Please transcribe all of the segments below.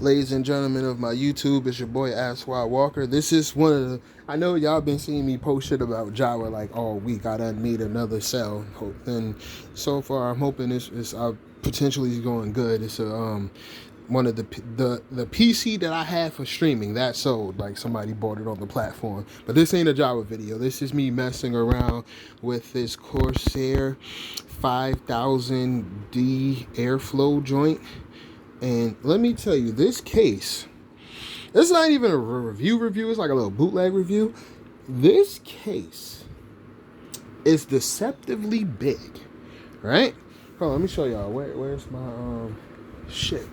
Ladies and gentlemen of my YouTube, it's your boy Ask Wild Walker. This is one of the, I know y'all been seeing me post shit about Java like all week. I done made another cell, and so far I'm hoping it's potentially going good. It's one of the PC that I have for streaming that sold, like somebody bought it on the platform. But this ain't a Java video. This is me messing around with this Corsair 5000D airflow joint. And let me tell you, this case, it's not even a review, it's like a little bootleg review. This case is deceptively big, right? Hold on, let me show y'all. Where's my shit?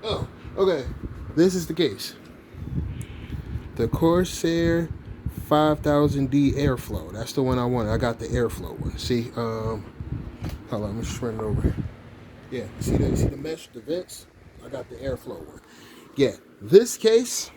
Oh, okay. This is the case. The Corsair 5000D airflow. That's the one I wanted. I got the airflow one. See, hold on, let me just run it over. Yeah, see that? See the mesh, the vents? I got the airflow one. Yeah, this case,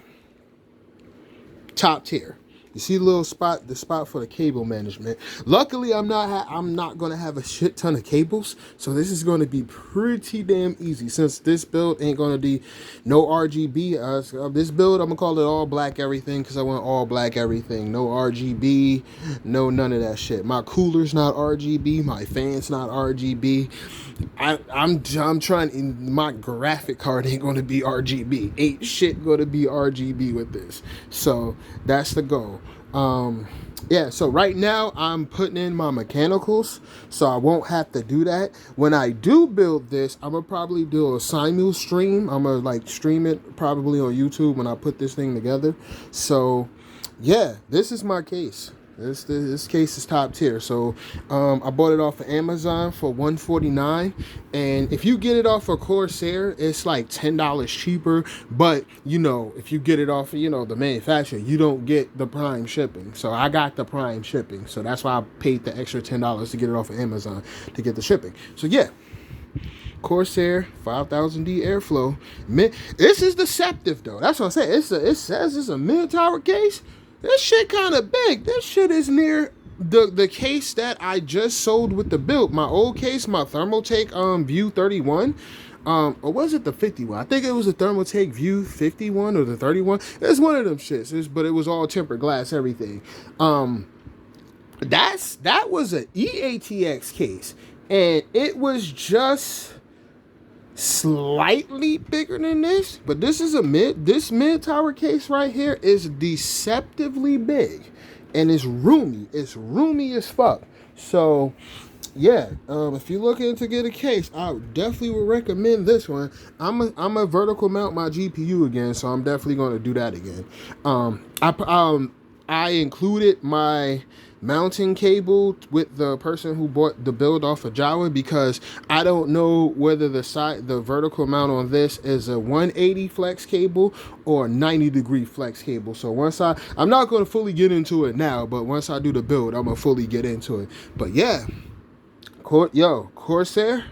top tier. You see the little spot, the spot for the cable management. Luckily, I'm not gonna have a shit ton of cables, so this is gonna be pretty damn easy. Since this build ain't gonna be no RGB. This build I'm gonna call it all black everything because I want all black everything. No RGB, no none of that shit. My cooler's not RGB. My fan's not RGB. I'm trying. My graphic card ain't gonna be RGB. Ain't shit gonna be RGB with this. So that's the goal. Yeah, so right now I'm putting in my mechanicals, so I won't have to do that. When I do build this, I'm gonna probably do a simul stream. I'm gonna like stream it probably on YouTube when I put this thing together. So yeah, this is my case. This case is top tier. So I bought it off of Amazon for $149, and if you get it off of Corsair, it's like $10 cheaper. But you know, if you get it off of, you know, the manufacturer, you don't get the prime shipping. So I got the prime shipping, so that's why I paid the extra $10 to get it off of Amazon to get the shipping. So yeah, Corsair 5000D airflow. This is deceptive though. That's what I'm saying. It says it's a mid-tower case. This shit kind of big. This shit is near the case that I just sold with the build. My old case, my Thermaltake View 31. Or was it the 51? I think it was the Thermaltake View 51 or the 31. It's one of them shits. But it was all tempered glass, everything. That was an EATX case. And it was just slightly bigger than this, but this is this mid tower case right here is deceptively big, and it's roomy as fuck. So yeah, if you're looking to get a case, I definitely would recommend this one. I'm a vertical mount my GPU again, so I'm definitely going to do that again. I included my mounting cable with the person who bought the build off of Java, because I don't know whether the vertical mount on this is a 180 flex cable or a 90-degree flex cable. So I'm not going to fully get into it now, but once I do the build, I'm going to fully get into it. But yeah, Corsair,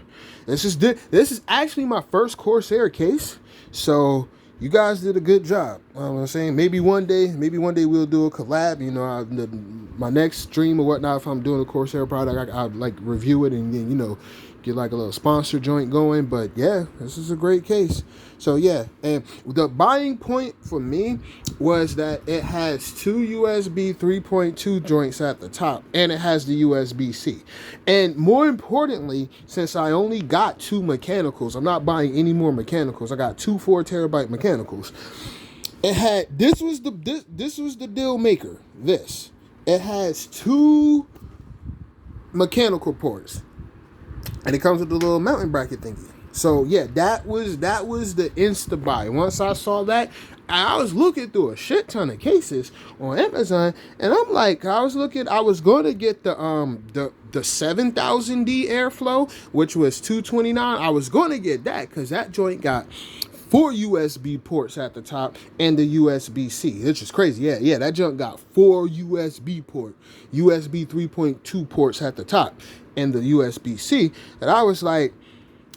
this is actually my first Corsair case. So you guys did a good job. You know what I'm saying? Maybe one day we'll do a collab. You know, my next stream or whatnot, if I'm doing a Corsair product, I like review it and then, you know, get like a little sponsor joint going. But yeah, this is a great case. So yeah, and the buying point for me was that it has two USB 3.2 joints at the top, and it has the USB-C. And more importantly, since I only got two mechanicals, I'm not buying any more mechanicals. I got two 4 terabyte mechanicals. This was the deal maker. It has two mechanical ports, and it comes with a little mounting bracket thingy. So yeah, that was the insta buy. Once I saw that, I was looking through a shit ton of cases on Amazon, and I'm like, I was going to get the 7000D airflow, which was $229. I was going to get that because that joint got 4 USB ports at the top and the USB-C. It's just crazy. Yeah, that junk got 4 USB 3.2 ports at the top and the USB-C. And I was like,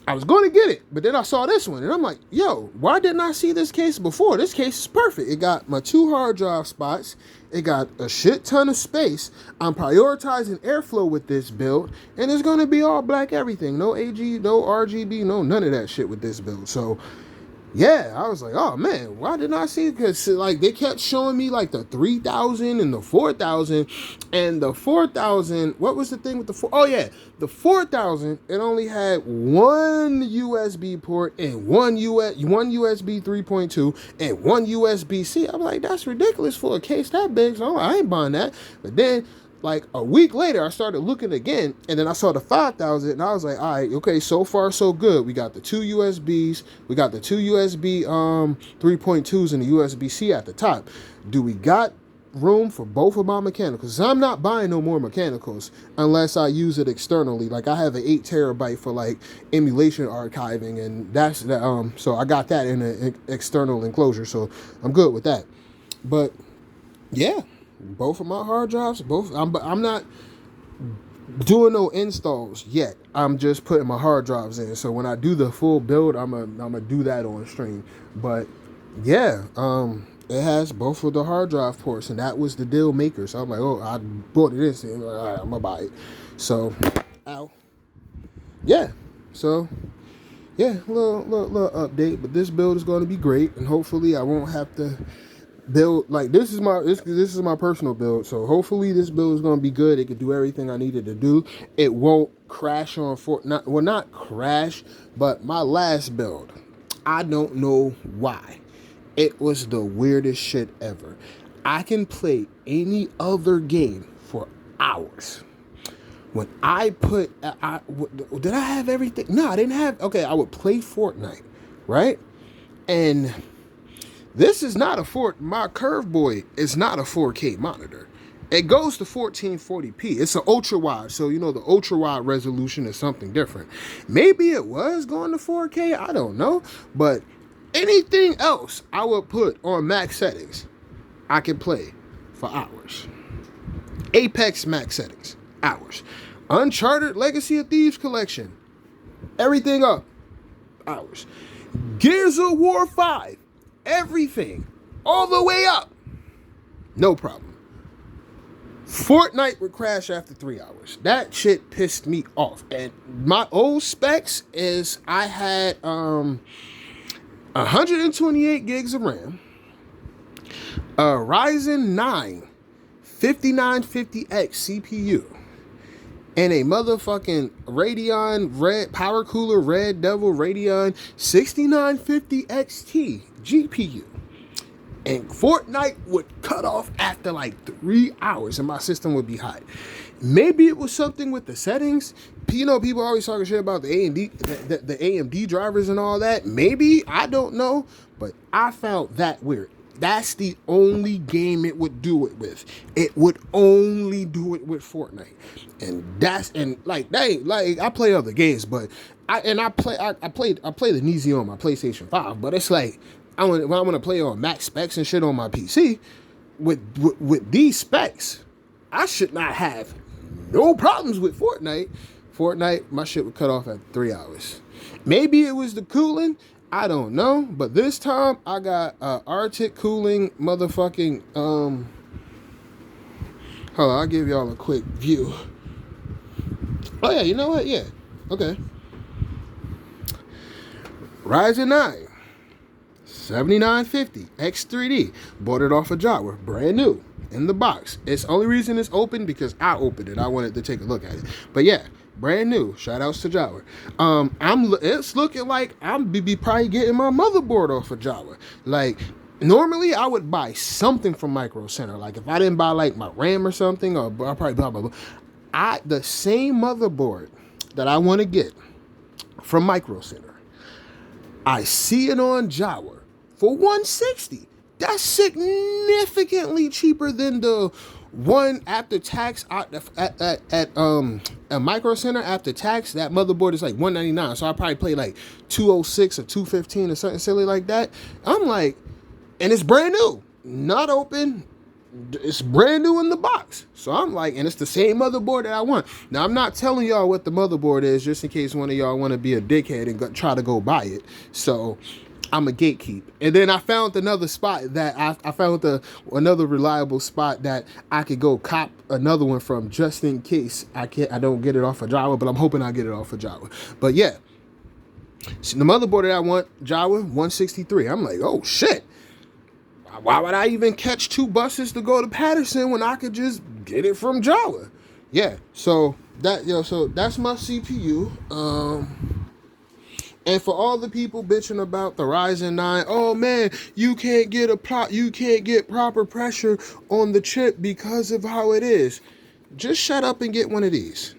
I was going to get it, but then I saw this one, and I'm like, yo, why didn't I see this case before? This case is perfect. It got my 2 hard drive spots. It got a shit ton of space. I'm prioritizing airflow with this build, and it's going to be all black everything. No AG, no RGB, no none of that shit with this build. So Yeah, I was like, oh man, why didn't I see it? Because like they kept showing me like the 3,000 and the 4,000, and the 4,000. What was the thing with the four? Oh yeah, the 4,000. It only had one USB port and one USB 3.2 and one USB C. I'm like, that's ridiculous for a case that big. So I'm like, I ain't buying that. But then like a week later, I started looking again, and then I saw the 5,000, and I was like, all right, okay, so far so good. We got the two USBs, we got the two USB 3.2s and the USB-C at the top. Do we got room for both of my mechanicals? I'm not buying no more mechanicals unless I use it externally. Like I have an 8 terabyte for like emulation archiving, and that's the so I got that in an external enclosure, so I'm good with that. But yeah, both of my hard drives, I'm not doing no installs yet. I'm just putting my hard drives in. So when I do the full build, I'm gonna do that on stream. But yeah, it has both of the hard drive ports, and that was the deal maker. So I'm like, oh, I bought it in, so all right, I'm gonna buy it. So, ow, yeah. So yeah, little update. But this build is going to be great, and hopefully I won't have to build like this is my personal build, so hopefully this build is going to be good. It can do everything I needed to do. It won't crash on Fortnite. Well, not crash, but my last build, I don't know why, it was the weirdest shit ever. I can play any other game for hours. When I put did I have everything? No, I didn't have. Okay, I would play Fortnite, right? And this is not my Curve Boy is not a 4K monitor. It goes to 1440p. It's an ultra wide, so you know the ultra wide resolution is something different. Maybe it was going to 4K, I don't know. But anything else I would put on max settings, I can play for hours. Apex max settings, hours. Uncharted Legacy of Thieves collection, everything up, hours. Gears of War 5, everything, all the way up, no problem. Fortnite would crash after 3 hours. That shit pissed me off. And my old specs is I had 128 gigs of RAM, a Ryzen 9 5950X CPU, and a motherfucking Radeon Power Cooler Red Devil Radeon 6950 XT GPU. And Fortnite would cut off after like 3 hours and my system would be hot. Maybe it was something with the settings. You know, people always talking shit about the AMD drivers and all that. Maybe, I don't know, but I found that weird. That's the only game it would do it with. It would only do it with Fortnite. And like I play other games, but I play the Neezy on my PlayStation 5, but it's like when I want to play on max specs and shit on my PC with these specs, I should not have no problems with Fortnite. Fortnite, my shit would cut off at 3 hours. Maybe it was the cooling, I don't know, but this time I got Arctic cooling motherfucking hold on, I'll give y'all a quick view. Oh yeah, you know what? Yeah. Okay. Ryzen 9 7950 X3D. Bought it off of Java, brand new in the box. It's only reason it's open because I opened it. I wanted to take a look at it. But yeah, brand new. Shout outs to Java. It's looking like I'm be probably getting my motherboard off of Java. Like normally I would buy something from Micro Center. Like if I didn't buy like my RAM or something, or I'll probably blah blah blah. The same motherboard that I want to get from Micro Center, I see it on Java for $160. That's significantly cheaper than the one after tax at a Micro Center after tax. That motherboard is like $199. So I probably pay like $206 or $215 or something silly like that. I'm like, and it's brand new, not open. It's brand new in the box. So I'm like, and it's the same motherboard that I want. Now, I'm not telling y'all what the motherboard is just in case one of y'all want to be a dickhead and try to go buy it. So I'm a gatekeep. And then I found another spot that I found another reliable spot that I could go cop another one from just in case I don't get it off of Java, but I'm hoping I get it off of Java. But yeah, So the motherboard that I want, Jawa 163. I'm like, oh shit. Why would I even catch 2 buses to go to Patterson when I could just get it from Jawa? Yeah, so that's my CPU. And for all the people bitching about the Ryzen 9, oh man, you can't get proper pressure on the chip because of how it is. Just shut up and get one of these.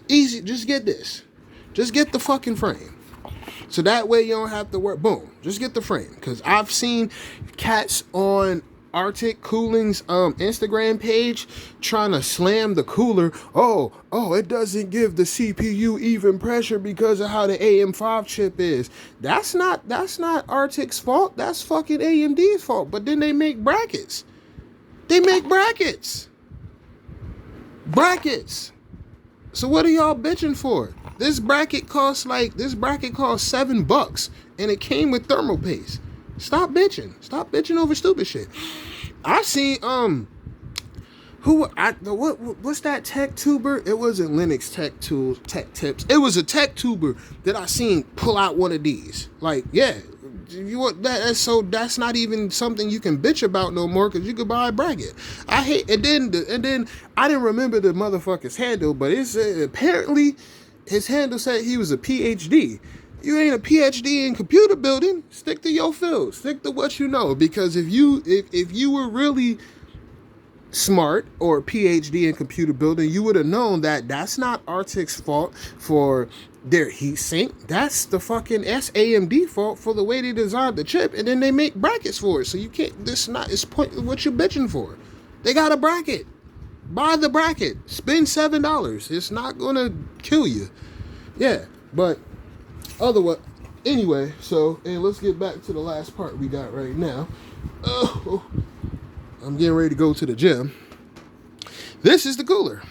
Easy, just get this. Just get the fucking frame. So that way you don't have to work. Boom. Just get the frame. Because I've seen cats on Arctic Cooling's Instagram page trying to slam the cooler. Oh, it doesn't give the CPU even pressure because of how the AM5 chip is. That's not Arctic's fault. That's fucking AMD's fault. But then they make brackets. Brackets. So what are y'all bitching for? This bracket costs $7 and it came with thermal paste. Stop bitching over stupid shit. I seen what's that tech tuber? It wasn't Linux Tech Tips. It was a tech tuber that I seen pull out one of these. Like, yeah, you want that? So that's not even something you can bitch about no more because you could buy a bracket. I hate and then I didn't remember the motherfucker's handle, but it's apparently his handle said he was a PhD. You ain't a PhD in computer building. Stick to your field. Stick to what you know. Because if you were really smart or a PhD in computer building, you would have known that that's not Arctic's fault for their heatsink. That's the fucking AMD fault for the way they designed the chip, and then they make brackets for it. So you can't. It's pointless what you're bitching for. They got a bracket. Buy the bracket. Spend $7. It's not gonna kill you. Yeah, but otherwise, anyway. So, and let's get back to the last part we got right now. Oh, I'm getting ready to go to the gym. This is the cooler,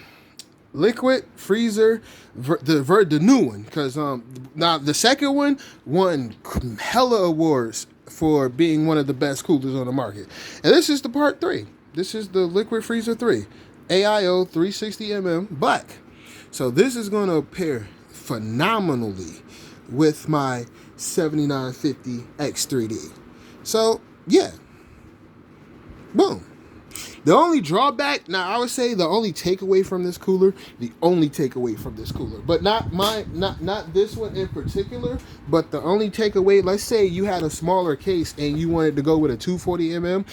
liquid freezer, the new one. Because now the second one won hella awards for being one of the best coolers on the market, and this is the part 3. This is the liquid freezer 3. AIO 360mm black. So this is going to pair phenomenally with my 7950 X3D. So yeah, boom. The only drawback, now I would say the only takeaway from this cooler, but not this one in particular, but the only takeaway, let's say you had a smaller case and you wanted to go with a 240mm,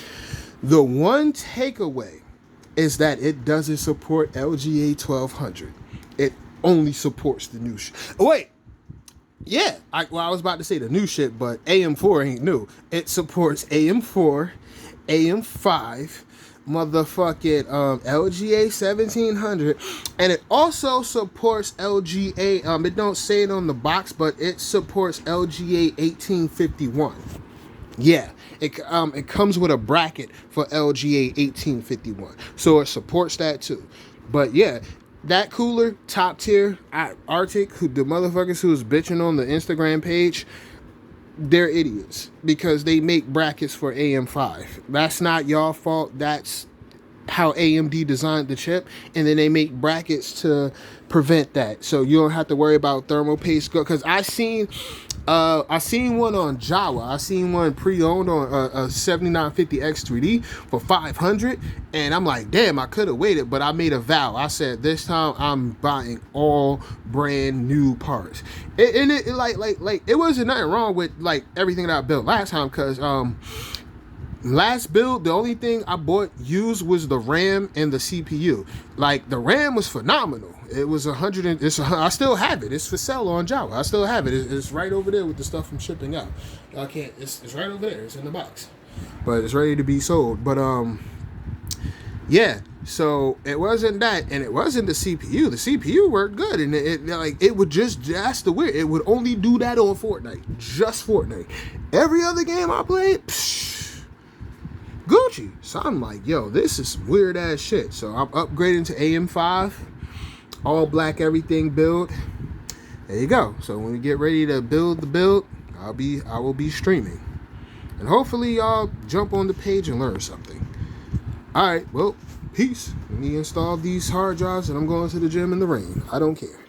the one takeaway is that it doesn't support LGA 1200. It only supports the new shit. Oh, wait. Yeah. I was about to say the new shit, but AM4 ain't new. It supports AM4, AM5, motherfucking LGA 1700, and it also supports LGA, it don't say it on the box, but it supports LGA 1851. Yeah, it comes with a bracket for LGA 1851, so it supports that too. But yeah, that cooler, top tier. Arctic, the motherfuckers who was bitching on the Instagram page, they're idiots because they make brackets for AM5. That's not y'all fault. That's how AMD designed the chip, and then they make brackets to prevent that, so you don't have to worry about thermal paste. Because I seen one on Jawa. I seen one pre-owned on a 7950 X3D for $500, and I'm like, damn, I could have waited, but I made a vow. I said this time I'm buying all brand new parts. And it it wasn't nothing wrong with like everything that I built last time, because last build, the only thing I bought used was the RAM and the CPU. Like, the RAM was phenomenal. It was I still have it. It's for sale on Java. I still have it. It's right over there with the stuff I'm shipping out. It's right over there. It's in the box. But it's ready to be sold. But, yeah. So, it wasn't that, and it wasn't the CPU. The CPU worked good, and it would that's the weird. It would only do that on Fortnite. Just Fortnite. Every other game I played, Gucci. So I'm like, yo, this is some weird ass shit. So I'm upgrading to AM5, all black everything build. There you go. So when we get ready to build the build, I will be streaming, and hopefully y'all jump on the page and learn something. All right, well, peace. Let me install these hard drives, and I'm going to the gym in the rain. I don't care.